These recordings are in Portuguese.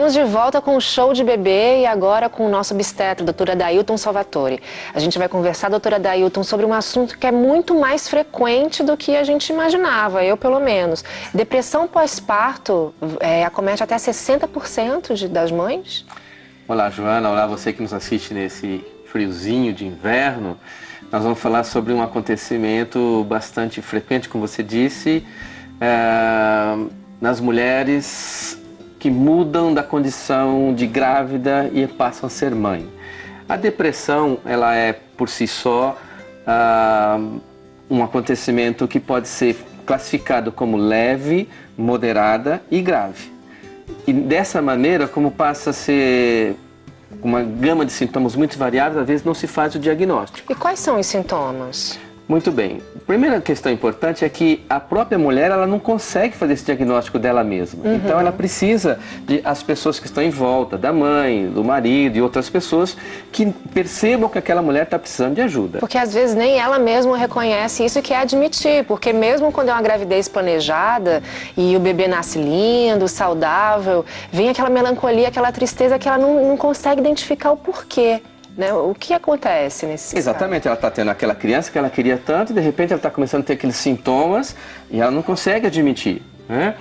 estamos de volta com o Show de Bebê e agora com o nosso obstetra, doutora Adailton Salvatore. A gente vai conversar, doutora Adailton, sobre um assunto que é muito mais frequente do que a gente imaginava, eu pelo menos. Depressão pós-parto acomete até 60% das mães? Olá, Joana. Olá, você que nos assiste nesse friozinho de inverno. Nós vamos falar sobre um acontecimento bastante frequente, como você disse, nas mulheres que mudam da condição de grávida e passam a ser mãe. A depressão, ela é por si só um acontecimento que pode ser classificado como leve, moderada e grave. E dessa maneira, como passa a ser uma gama de sintomas muito variáveis, às vezes não se faz o diagnóstico. E quais são os sintomas? Muito bem. A primeira questão importante é que a própria mulher ela não consegue fazer esse diagnóstico dela mesma. Uhum. Então ela precisa de as pessoas que estão em volta, da mãe, do marido e outras pessoas que percebam que aquela mulher está precisando de ajuda. Porque às vezes nem ela mesma reconhece isso e quer admitir, porque mesmo quando é uma gravidez planejada e o bebê nasce lindo, saudável, vem aquela melancolia, aquela tristeza que ela não consegue identificar o porquê. Né? O que acontece nesse Exatamente, caso? ela está tendo aquela criança que ela queria tanto e de repente ela está começando a ter aqueles sintomas e ela não consegue admitir, né?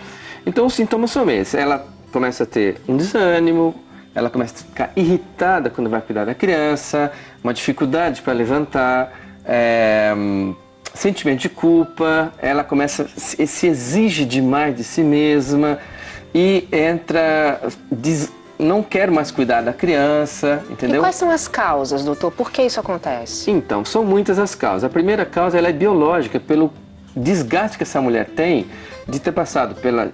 Então os sintomas são esses, ela começa a ter um desânimo, ela começa a ficar irritada quando vai cuidar da criança, uma dificuldade para levantar, sentimento de culpa, ela começa, se exige demais de si mesma e não quer mais cuidar da criança, entendeu? E quais são as causas, doutor? Por que isso acontece? Então, são muitas as causas. A primeira causa ela é biológica, pelo desgaste que essa mulher tem de ter passado pela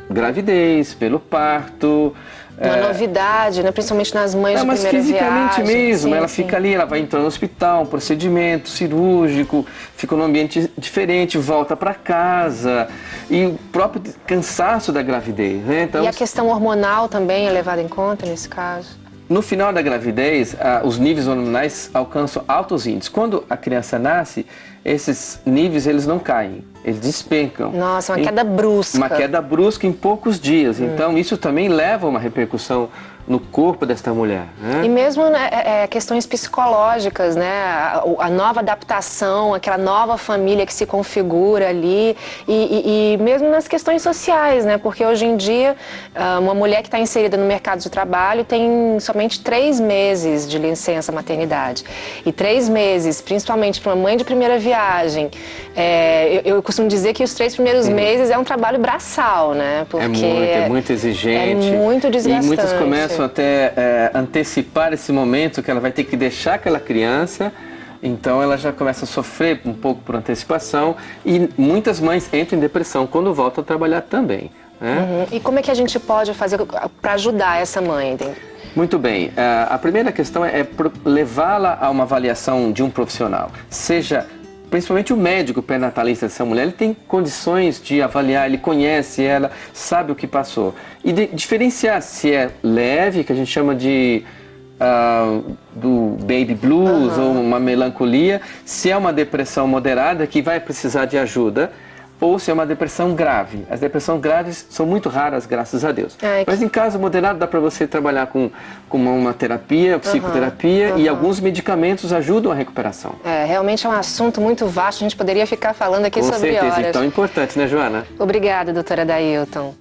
gravidez, pelo parto. Uma novidade, né? Principalmente nas mães de primeira viagem. Mas fisicamente mesmo, sim, ela sim. fica ali, ela vai entrar no hospital, um procedimento cirúrgico, fica num ambiente diferente, volta para casa, e o próprio cansaço da gravidez, né? Então, e a questão hormonal também é levada em conta nesse caso? no final da gravidez, os níveis hormonais alcançam altos índices. Quando a criança nasce, esses níveis eles não caem, eles despencam. Nossa, uma queda brusca. Uma queda brusca em poucos dias. Então, isso também leva a uma repercussão no corpo desta mulher, né? E mesmo questões psicológicas, né? A nova adaptação, aquela nova família que se configura ali e mesmo nas questões sociais, né? Porque hoje em dia uma mulher que está inserida no mercado de trabalho tem somente 3 meses de licença maternidade. E 3 meses, principalmente para uma mãe de primeira viagem, eu costumo dizer que os 3 primeiros meses é um trabalho braçal, né? Porque é muito exigente. É muito desgastante. E muitas começam até antecipar esse momento que ela vai ter que deixar aquela criança, então ela já começa a sofrer um pouco por antecipação e muitas mães entram em depressão quando voltam a trabalhar também, né? E como é que a gente pode fazer para ajudar essa mãe? Muito bem, a primeira questão é levá-la a uma avaliação de um profissional, seja principalmente o médico pré-natalista dessa mulher, ele tem condições de avaliar, ele conhece ela, sabe o que passou. E diferenciar se é leve, que a gente chama de do baby blues ou uma melancolia, se é uma depressão moderada que vai precisar de ajuda, ou se é uma depressão grave. As depressões graves são muito raras, graças a Deus. Mas em caso moderado dá para você trabalhar com uma terapia, psicoterapia e alguns medicamentos ajudam a recuperação. Realmente é um assunto muito vasto, a gente poderia ficar falando aqui sobre horas. Com certeza, e tão importante, né, Joana? Obrigada, doutora Adailton.